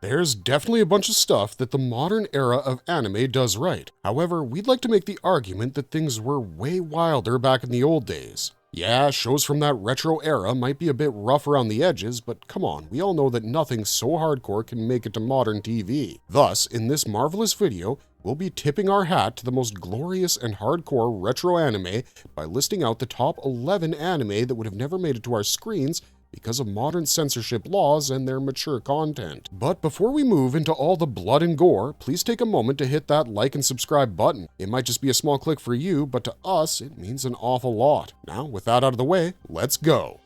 There's definitely a bunch of stuff that the modern era of anime does right. However, we'd like to make the argument that things were way wilder back in the old days. Yeah, shows from that retro era might be a bit rough around the edges, but come on, we all know that nothing so hardcore can make it to modern TV. Thus, in this marvelous video, we'll be tipping our hat to the most glorious and hardcore retro anime by listing out the top 11 anime that would have never made it to our screens because of modern censorship laws and their mature content. But before we move into all the blood and gore, please take a moment to hit that like and subscribe button. It might just be a small click for you, but to us, it means an awful lot. Now, with that out of the way, let's go.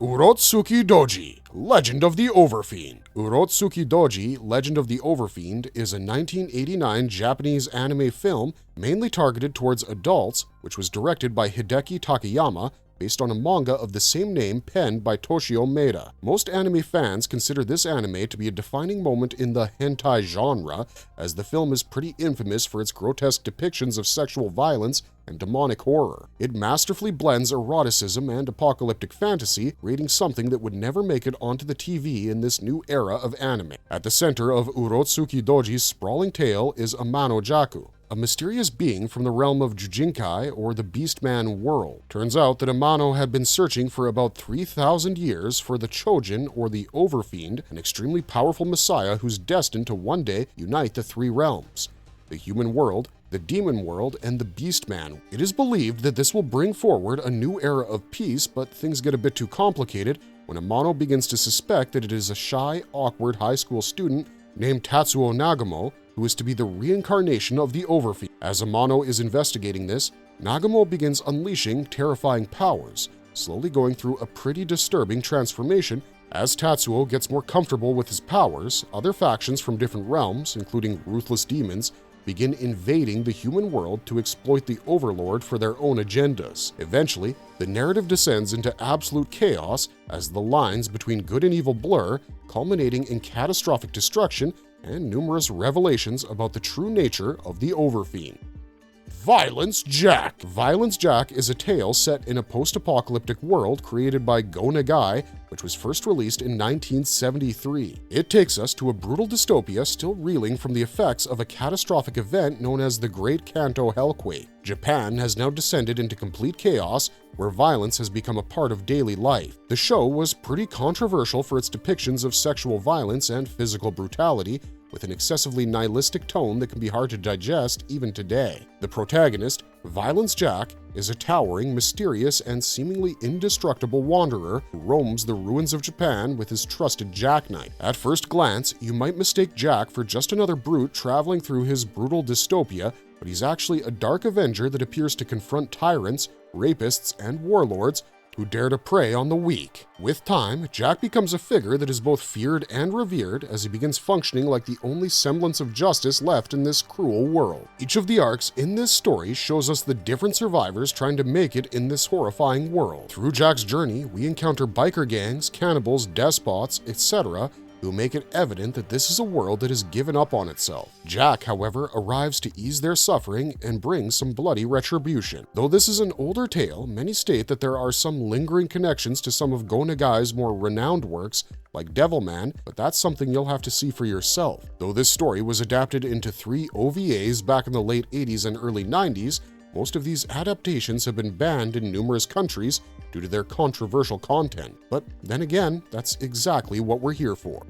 Urotsukidoji, Legend of the Overfiend. Urotsukidoji, Legend of the Overfiend is a 1989 Japanese anime film mainly targeted towards adults, which was directed by Hideki Takayama, based on a manga of the same name penned by Toshio Maeda. Most anime fans consider this anime to be a defining moment in the hentai genre, as the film is pretty infamous for its grotesque depictions of sexual violence and demonic horror. It masterfully blends eroticism and apocalyptic fantasy, creating something that would never make it onto the TV in this new era of anime. At the center of Urotsukidoji's sprawling tale is Amano Jaku, a mysterious being from the realm of Jujinkai, or the Beastman world. Turns out that Amano had been searching for about 3,000 years for the Chojin, or the Overfiend, an extremely powerful messiah who's destined to one day unite the three realms: the human world, the demon world, and the Beastman. It is believed that this will bring forward a new era of peace, but things get a bit too complicated when Amano begins to suspect that it is a shy, awkward high school student named Tatsuo Nagamo, who is to be the reincarnation of the Overfiend. As Amano is investigating this, Nagamo begins unleashing terrifying powers, slowly going through a pretty disturbing transformation. As Tatsuo gets more comfortable with his powers, other factions from different realms, including ruthless demons, begin invading the human world to exploit the Overlord for their own agendas. Eventually, the narrative descends into absolute chaos as the lines between good and evil blur, culminating in catastrophic destruction and numerous revelations about the true nature of the Overfiend. Violence Jack. Violence Jack is a tale set in a post-apocalyptic world created by Go Nagai, which was first released in 1973. It takes us to a brutal dystopia still reeling from the effects of a catastrophic event known as the Great Kanto Hellquake. Japan has now descended into complete chaos, where violence has become a part of daily life. The show was pretty controversial for its depictions of sexual violence and physical brutality, with an excessively nihilistic tone that can be hard to digest even today. The protagonist, Violence Jack, is a towering, mysterious, and seemingly indestructible wanderer who roams the ruins of Japan with his trusted jackknife. At first glance, you might mistake Jack for just another brute traveling through his brutal dystopia, but he's actually a dark avenger that appears to confront tyrants, rapists, and warlords who dare to prey on the weak. With time, Jack becomes a figure that is both feared and revered as he begins functioning like the only semblance of justice left in this cruel world. Each of the arcs in this story shows us the different survivors trying to make it in this horrifying world. Through Jack's journey, we encounter biker gangs, cannibals, despots, etc., who make it evident that this is a world that has given up on itself. Jack, however, arrives to ease their suffering and brings some bloody retribution. Though this is an older tale, many state that there are some lingering connections to some of Go Nagai's more renowned works, like Devilman, but that's something you'll have to see for yourself. Though this story was adapted into 3 OVAs back in the late 80s and early 90s, most of these adaptations have been banned in numerous countries due to their controversial content. But then again, that's exactly what we're here for.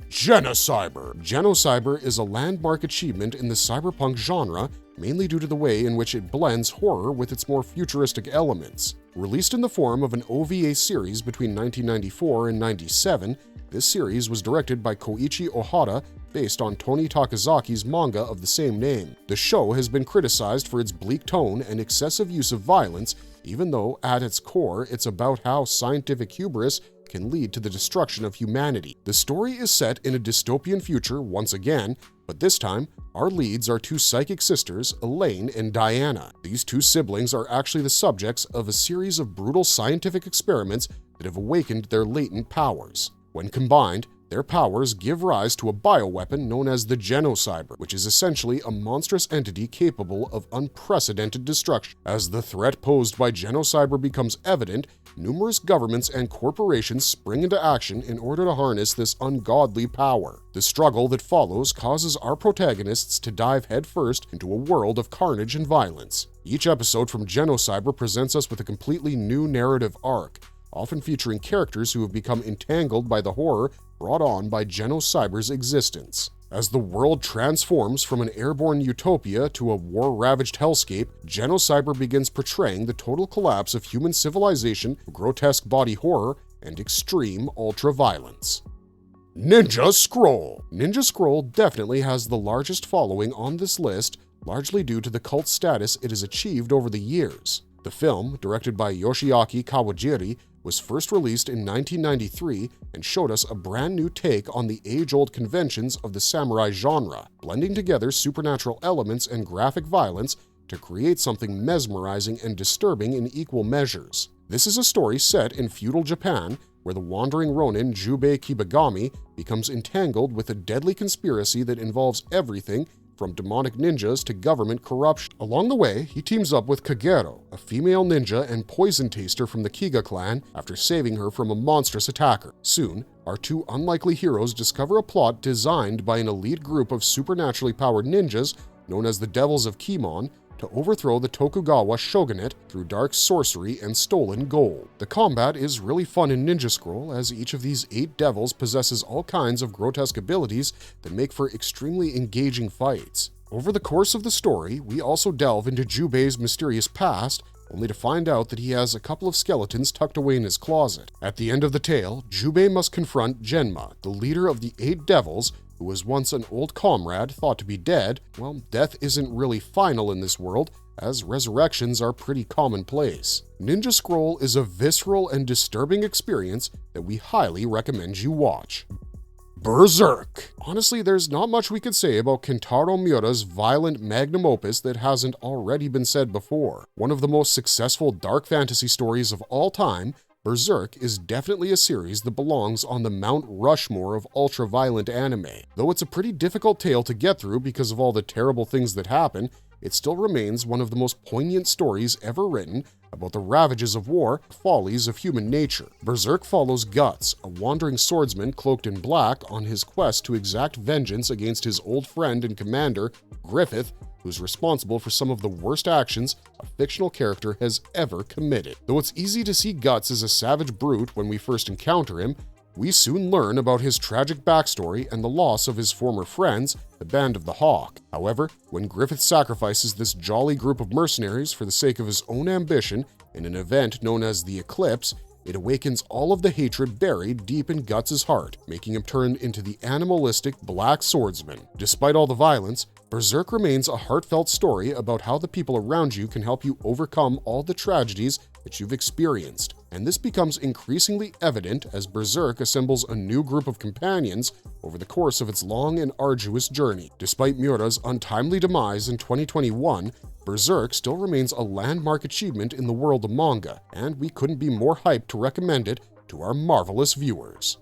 Genocyber. Genocyber is a landmark achievement in the cyberpunk genre, mainly due to the way in which it blends horror with its more futuristic elements. Released in the form of an OVA series between 1994 and 97, this series was directed by Koichi Ohara, based on Tony Takazaki's manga of the same name. The show has been criticized for its bleak tone and excessive use of violence, even though at its core it's about how scientific hubris can lead to the destruction of humanity. The story is set in a dystopian future once again, but this time, our leads are 2 psychic sisters, Elaine and Diana. These 2 siblings are actually the subjects of a series of brutal scientific experiments that have awakened their latent powers. When combined, Their powers give rise to a bioweapon known as the Genocyber, which is essentially a monstrous entity capable of unprecedented destruction. As the threat posed by Genocyber becomes evident, numerous governments and corporations spring into action in order to harness this ungodly power. The struggle that follows causes our protagonists to dive headfirst into a world of carnage and violence. Each episode from Genocyber presents us with a completely new narrative arc, often featuring characters who have become entangled by the horror brought on by Genocyber's existence. As the world transforms from an airborne utopia to a war-ravaged hellscape, Genocyber begins portraying the total collapse of human civilization, grotesque body horror, and extreme ultra-violence. Ninja Scroll. Ninja Scroll definitely has the largest following on this list, largely due to the cult status it has achieved over the years. The film, directed by Yoshiaki Kawajiri, was first released in 1993 and showed us a brand new take on the age-old conventions of the samurai genre, blending together supernatural elements and graphic violence to create something mesmerizing and disturbing in equal measures. This is a story set in feudal Japan, where the wandering ronin Jubei Kibagami becomes entangled with a deadly conspiracy that involves everything from demonic ninjas to government corruption. Along the way, he teams up with Kagero, a female ninja and poison taster from the Kiga clan, after saving her from a monstrous attacker. Soon, our two unlikely heroes discover a plot designed by an elite group of supernaturally powered ninjas known as the Devils of Kimon to overthrow the Tokugawa shogunate through dark sorcery and stolen gold. The combat is really fun in Ninja Scroll, as each of these 8 devils possesses all kinds of grotesque abilities that make for extremely engaging fights. Over the course of the story, we also delve into Jubei's mysterious past, only to find out that he has a couple of skeletons tucked away in his closet. At the end of the tale, Jubei must confront Genma, the leader of the 8 devils, who was once an old comrade thought to be dead. Well, death isn't really final in this world, as resurrections are pretty commonplace. Ninja Scroll is a visceral and disturbing experience that we highly recommend you watch. Berserk. Honestly, there's not much we could say about Kentaro Miura's violent magnum opus that hasn't already been said before. One of the most successful dark fantasy stories of all time, Berserk is definitely a series that belongs on the Mount Rushmore of ultra-violent anime. Though it's a pretty difficult tale to get through because of all the terrible things that happen, it still remains one of the most poignant stories ever written about the ravages of war, follies of human nature. Berserk follows Guts, a wandering swordsman cloaked in black, on his quest to exact vengeance against his old friend and commander, Griffith, who's responsible for some of the worst actions a fictional character has ever committed. Though it's easy to see Guts as a savage brute when we first encounter him, we soon learn about his tragic backstory and the loss of his former friends, the Band of the Hawk. However, when Griffith sacrifices this jolly group of mercenaries for the sake of his own ambition in an event known as the Eclipse, it awakens all of the hatred buried deep in Guts' heart, making him turn into the animalistic Black Swordsman. Despite all the violence, Berserk remains a heartfelt story about how the people around you can help you overcome all the tragedies that you've experienced. And this becomes increasingly evident as Berserk assembles a new group of companions over the course of its long and arduous journey. Despite Miura's untimely demise in 2021, Berserk still remains a landmark achievement in the world of manga, and we couldn't be more hyped to recommend it to our marvelous viewers.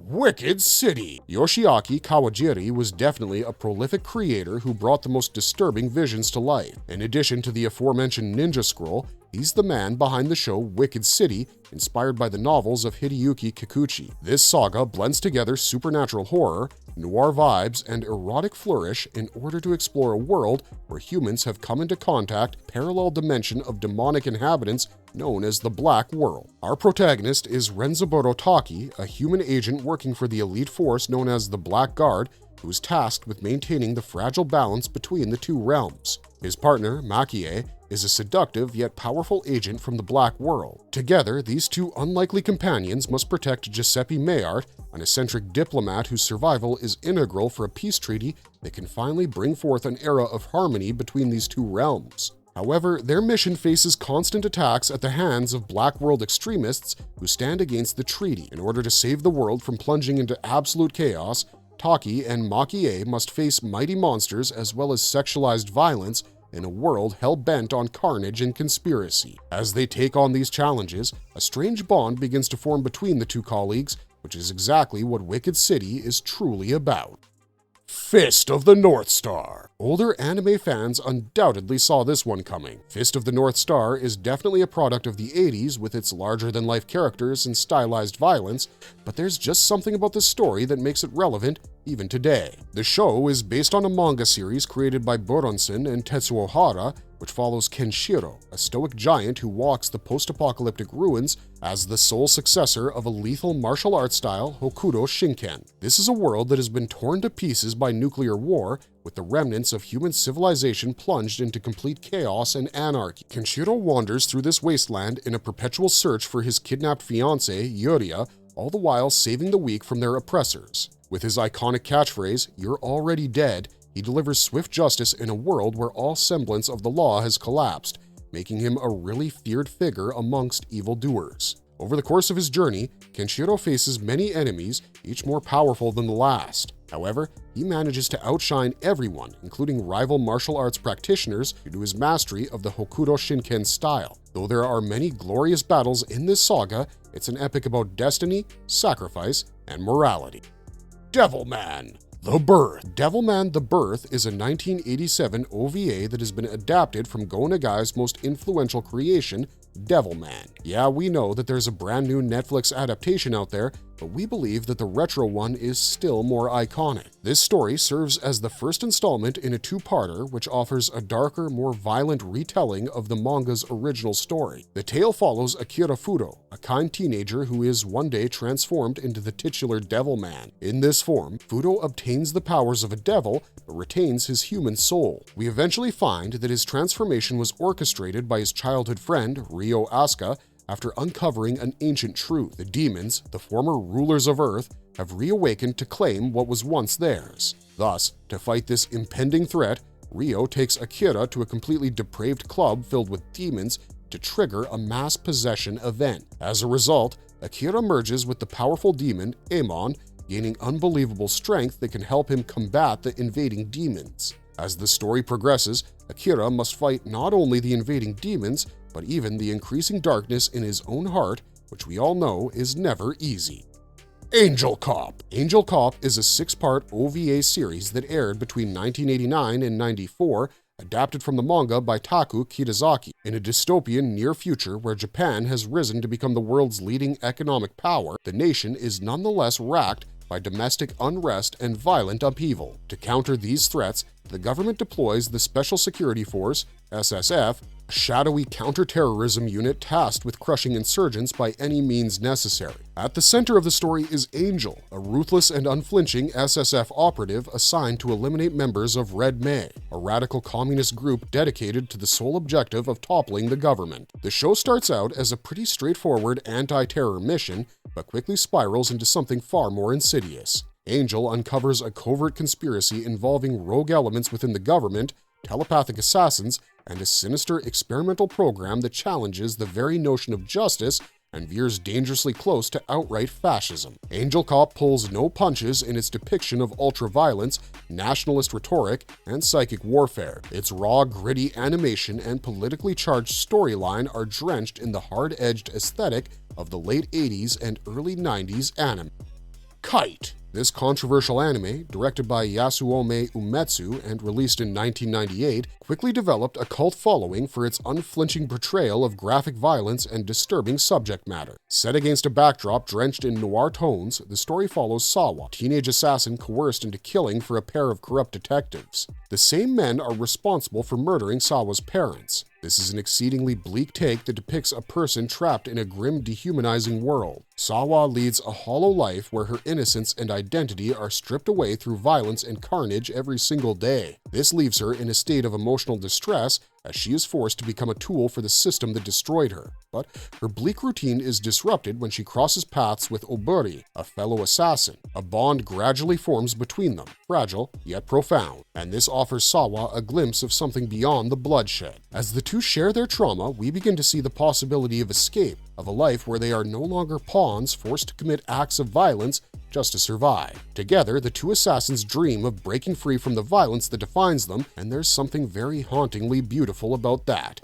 Wicked City. Yoshiaki Kawajiri was definitely a prolific creator who brought the most disturbing visions to life. In addition to the aforementioned Ninja Scroll, he's the man behind the show Wicked City, inspired by the novels of Hideyuki Kikuchi. This saga blends together supernatural horror, noir vibes, and erotic flourish in order to explore a world where humans have come into contact with a parallel dimension of demonic inhabitants known as the Black World. Our protagonist is Renzaburo Taki, a human agent working for the elite force known as the Black Guard, who is tasked with maintaining the fragile balance between the two realms. His partner, Makie, is a seductive yet powerful agent from the Black World. Together, these two unlikely companions must protect Giuseppe Maillart, an eccentric diplomat whose survival is integral for a peace treaty that can finally bring forth an era of harmony between these two realms. However, their mission faces constant attacks at the hands of Black World extremists who stand against the treaty. In order to save the world from plunging into absolute chaos, Taki and Makie must face mighty monsters as well as sexualized violence in a world hell-bent on carnage and conspiracy. As they take on these challenges, a strange bond begins to form between the two colleagues, which is exactly what Wicked City is truly about. Fist of the North Star. Older anime fans undoubtedly saw this one coming. Fist of the North Star is definitely a product of the 80s with its larger-than-life characters and stylized violence, but there's just something about the story that makes it relevant even today. The show is based on a manga series created by Buronson and Tetsuo Hara, which follows Kenshiro, a stoic giant who walks the post-apocalyptic ruins as the sole successor of a lethal martial arts style Hokudo Shinken. This is a world that has been torn to pieces by nuclear war, with the remnants of human civilization plunged into complete chaos and anarchy. Kenshiro wanders through this wasteland in a perpetual search for his kidnapped fiancée, Yuria, all the while saving the weak from their oppressors. With his iconic catchphrase, "You're already dead," he delivers swift justice in a world where all semblance of the law has collapsed, making him a really feared figure amongst evildoers. Over the course of his journey, Kenshiro faces many enemies, each more powerful than the last. However, he manages to outshine everyone, including rival martial arts practitioners, due to his mastery of the Hokudo Shinken style. Though there are many glorious battles in this saga, it's an epic about destiny, sacrifice, and morality. Devilman: The Birth. Devilman: The Birth is a 1987 OVA that has been adapted from Go Nagai's most influential creation, Devilman. Yeah, we know that there's a brand new Netflix adaptation out there, but we believe that the retro one is still more iconic. This story serves as the first installment in a two-parter, which offers a darker, more violent retelling of the manga's original story. The tale follows Akira Fudo, a kind teenager who is one day transformed into the titular Devilman. In this form, Fudo obtains the powers of a devil, but retains his human soul. We eventually find that his transformation was orchestrated by his childhood friend, Ryo Asuka, after uncovering an ancient truth. The demons, the former rulers of Earth, have reawakened to claim what was once theirs. Thus, to fight this impending threat, Ryo takes Akira to a completely depraved club filled with demons to trigger a mass possession event. As a result, Akira merges with the powerful demon, Amon, gaining unbelievable strength that can help him combat the invading demons. As the story progresses, Akira must fight not only the invading demons, but even the increasing darkness in his own heart, which we all know is never easy. Angel Cop. Angel Cop is a 6-part OVA series that aired between 1989 and 94, adapted from the manga by Taku Kitazaki. In a dystopian near future where Japan has risen to become the world's leading economic power, the nation is nonetheless racked by domestic unrest and violent upheaval. To counter these threats, the government deploys the Special Security Force, SSF, a shadowy counterterrorism unit tasked with crushing insurgents by any means necessary. At the center of the story is Angel, a ruthless and unflinching SSF operative assigned to eliminate members of Red May, a radical communist group dedicated to the sole objective of toppling the government. The show starts out as a pretty straightforward anti-terror mission, but quickly spirals into something far more insidious. Angel uncovers a covert conspiracy involving rogue elements within the government, telepathic assassins, and a sinister experimental program that challenges the very notion of justice and veers dangerously close to outright fascism. Angel Cop pulls no punches in its depiction of ultra-violence, nationalist rhetoric, and psychic warfare. Its raw, gritty animation and politically charged storyline are drenched in the hard-edged aesthetic of the late 80s and early 90s anime. Kite. This controversial anime, directed by Yasuome Umetsu and released in 1998, quickly developed a cult following for its unflinching portrayal of graphic violence and disturbing subject matter. Set against a backdrop drenched in noir tones, the story follows Sawa, a teenage assassin coerced into killing for a pair of corrupt detectives. The same men are responsible for murdering Sawa's parents. This is an exceedingly bleak take that depicts a person trapped in a grim, dehumanizing world. Sawa leads a hollow life where her innocence and identity are stripped away through violence and carnage every single day. This leaves her in a state of emotional distress as she is forced to become a tool for the system that destroyed her. But her bleak routine is disrupted when she crosses paths with Oburi, a fellow assassin. A bond gradually forms between them, fragile yet profound, and this offers Sawa a glimpse of something beyond the bloodshed. As the two share their trauma, we begin to see the possibility of escape, of a life where they are no longer pawns forced to commit acts of violence just to survive. Together, the two assassins dream of breaking free from the violence that defines them, and there's something very hauntingly beautiful about that.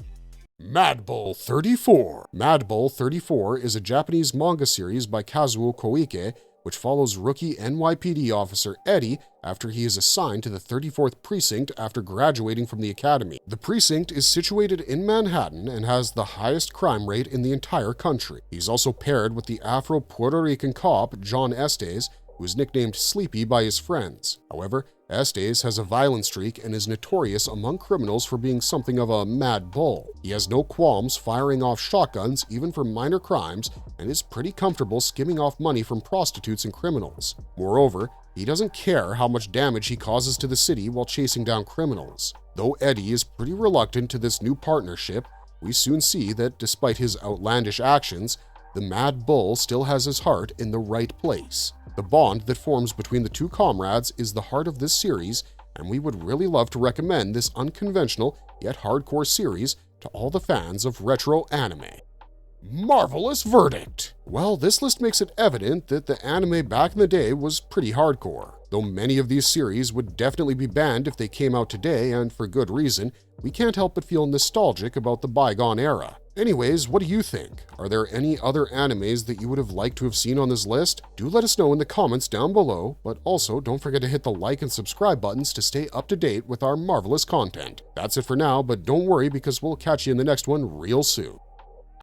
Mad Bull 34. Mad Bull 34 is a Japanese manga series by Kazuo Koike, which follows rookie NYPD officer Eddie after he is assigned to the 34th Precinct after graduating from the academy. The precinct is situated in Manhattan and has the highest crime rate in the entire country. He's also paired with the Afro-Puerto Rican cop John Estes, who is nicknamed Sleepy by his friends. However, Estes has a violent streak and is notorious among criminals for being something of a mad bull. He has no qualms firing off shotguns even for minor crimes and is pretty comfortable skimming off money from prostitutes and criminals. Moreover, he doesn't care how much damage he causes to the city while chasing down criminals. Though Eddie is pretty reluctant to this new partnership, we soon see that despite his outlandish actions, the Mad Bull still has his heart in the right place. The bond that forms between the two comrades is the heart of this series, and we would really love to recommend this unconventional yet hardcore series to all the fans of retro anime. Marvelous verdict! Well, this list makes it evident that the anime back in the day was pretty hardcore. Though many of these series would definitely be banned if they came out today, and for good reason, we can't help but feel nostalgic about the bygone era. Anyways, what do you think? Are there any other animes that you would have liked to have seen on this list? Do let us know in the comments down below, but also don't forget to hit the like and subscribe buttons to stay up to date with our marvelous content. That's it for now, but don't worry because we'll catch you in the next one real soon.